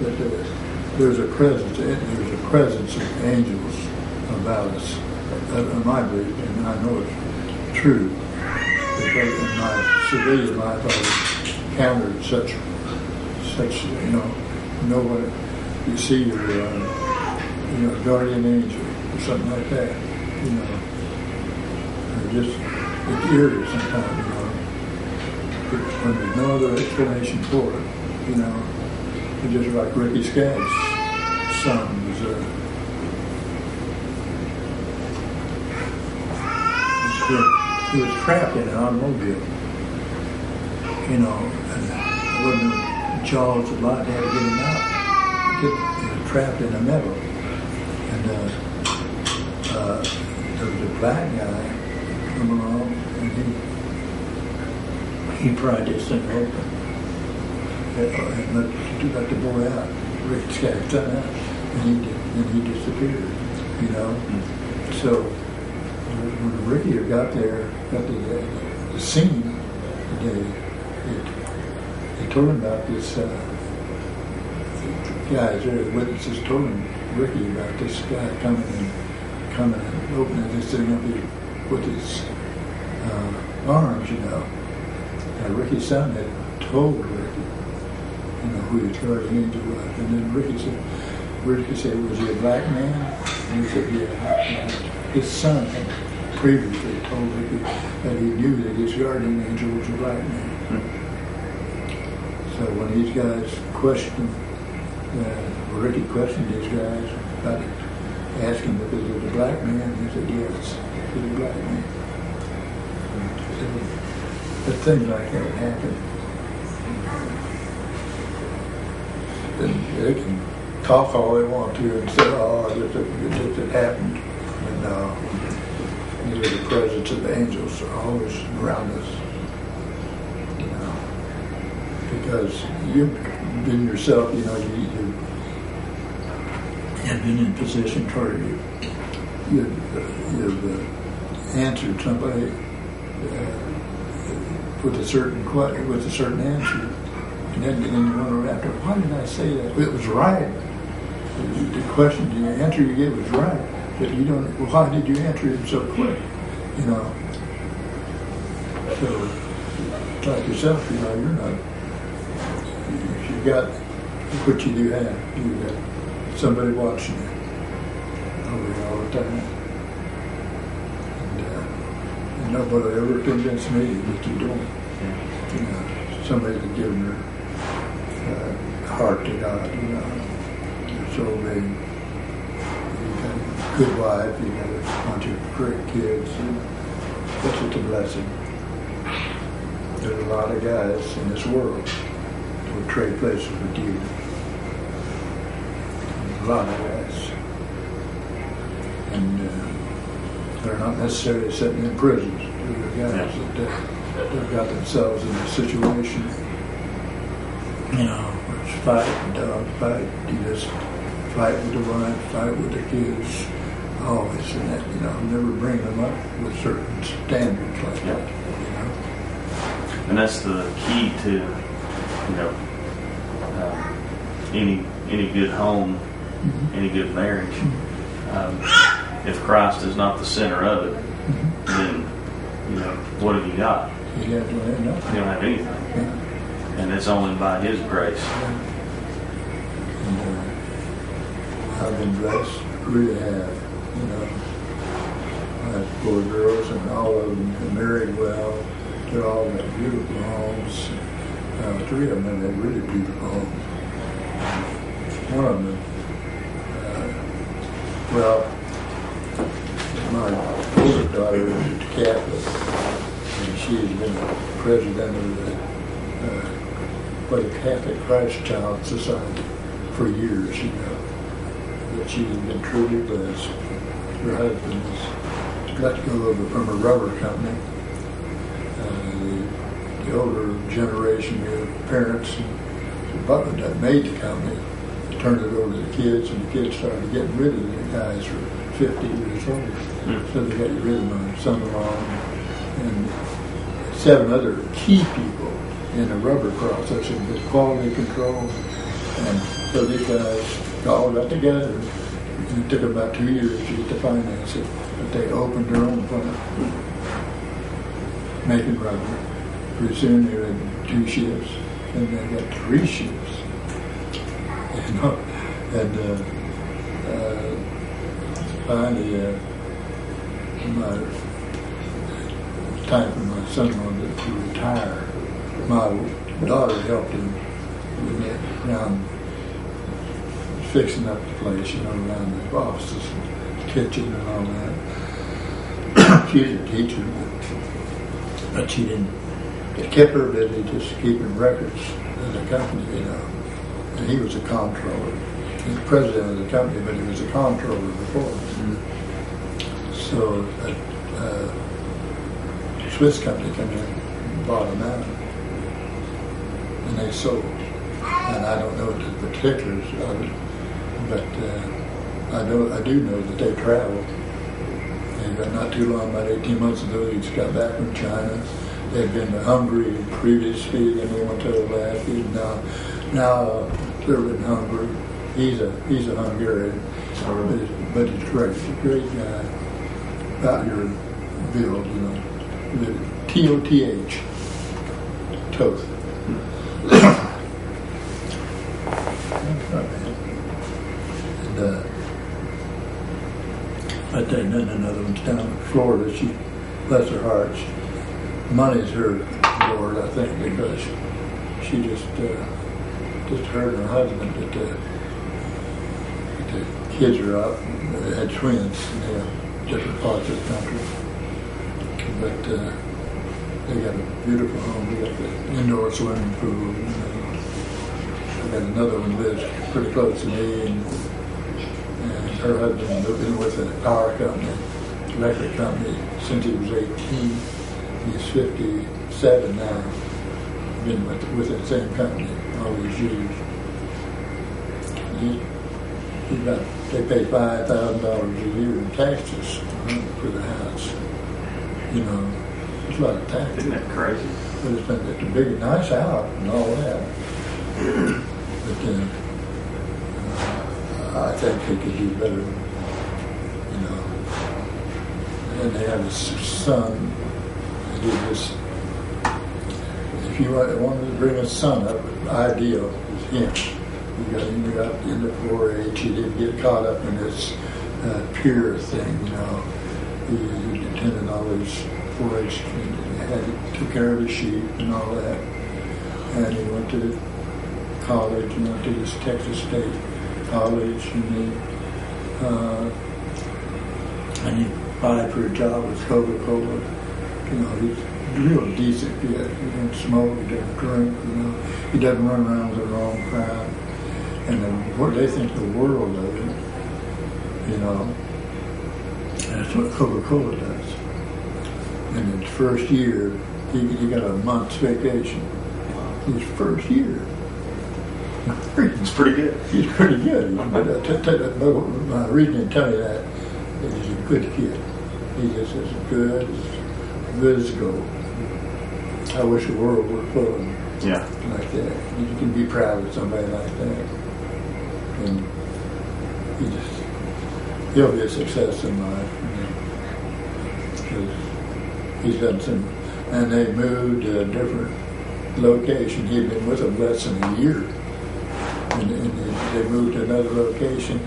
that there's a presence of angels about us. In my belief, and I know it's true. Because in my civilian life, I encountered such no one. You see your guardian angel or something like that. Or just it's eerie sometimes. When there's no other explanation for it. It's just like Ricky Skaggs' son was. He was trapped in an automobile, and wasn't the jaws of life had to get him out. He was trapped in the metal, and there was a black guy come along, and he pried this thing open and let the boy out, Rick Skaggs out, and he disappeared. So. When Ricky got there, got the scene, they told him about this. The guys there, the witnesses told Ricky about this guy coming and opening this thing up with his arms, Now Ricky's son had told Ricky, who his guardian angel was, and then Ricky said, "Was he a black man?" And he said, "Yeah." His son had previously told Ricky that he knew that his guardian angel was a black man. So when these guys questioned, Ricky questioned these guys about it, asking if it was a black man, he said, "Yes, it was a black man." But things like that happen. And they can talk all they want to and say, "Oh, it happened." The presence of the angels are always around us, because you've been yourself, you've been in position where you've answered somebody with a certain answer, and then you wonder after, why did I say that? It was right. The question, the answer you gave was right. But you don't. Well, why did you answer it so quick? So, like yourself, you're not. You got what you do have. You got somebody watching you over you all the time, and nobody ever convinced me that you don't. Somebody that given their heart to God. So they. Good wife, you got a bunch of great kids, that's just a blessing. There's a lot of guys in this world who would trade places with you. A lot of guys. And they're not necessarily sitting in prisons. They're guys that got themselves in a situation, it's fight and dog fight. You just fight with the wife, fight with the kids. Always, and that, never bring them up with certain standards like that, And that's the key to, any good home, any good marriage. If Christ is not the center of it, then, what have you got? You don't have anything. And it's only by His grace. And, I've been blessed, really have. I have 4 girls, and all of them are married well. They're all got beautiful homes. 3 of them have had really beautiful homes. One of them, my older daughter is Catholic, and she's been president of the Catholic Christ Child Society for years, But she's been truly blessed. Her husband has let go from a rubber company. The older generation of parents that made the company turned it over to the kids, and the kids started getting rid of the guys who were 50 years old. So they got rid of my son-in-law and 7 other key people in the rubber processing with quality control and So these guys all got together. And it took about 2 years to get the finance it, but they opened their own plant, making rubber. Pretty soon they had 2 ships, and they got 3 ships. You know, and finally, time for my son-in-law to retire. My daughter helped him with that, around fixing up the place, you know, around the offices and kitchen and all that. She's a teacher, but she didn't. It kept her busy just keeping records of the company, you know. And he was a comptroller. He was president of the company, but he was a comptroller before. Mm-hmm. So a Swiss company came in and bought him out. And they sold. And I don't know the particulars of it, but I do know that they traveled. And not too long, about 18 months ago, he just got back from China. They'd been to Hungary previously, then they went to Alaska. Now they're in Hungary. He's a Hungarian, but he's great. He's a great guy. Out here in Ville, you know, the T-O-T-H, Toth. And I tell you, another one's down in Florida. She, bless her heart, money's her Lord, I think, because she just heard her husband that the kids are up. They had twins, and they have different parts of the country. But they got a beautiful home. They got the indoor swimming pool. I got another one lives pretty close to me, and her husband has been with a power company, electric company, since he was 18. He's 57 now. Been with the same company all these years. They pay $5,000 a year in taxes for the house. You know, it's a lot of taxes. Isn't that crazy? But it's a big, nice house and all that. But I think they could do better. You know, and they have a son. He just, if you wanted to bring a son up, ideal is him. He got into 4-H. He didn't get caught up in this peer thing, you know. He attended all these 4-H things. He took care of the sheep and all that. And he went to college and went to this Texas State College, and he applied for a job with Coca-Cola. You know, he's a real decent kid. He doesn't smoke, he doesn't drink, you know. He doesn't run around with the wrong crowd. And what they think the world of him, you know. And that's what Coca-Cola does. In his first year, he got a month's vacation. His first year. It's pretty good. He's pretty good. But my reason to tell you that is he's a good kid. He's just as good as gold. I wish the world were full of him like that. You can be proud of somebody like that. And he'll be a success in life. Because he's done some, and they moved to a different location. He'd been with them less than a year. And they moved to another location.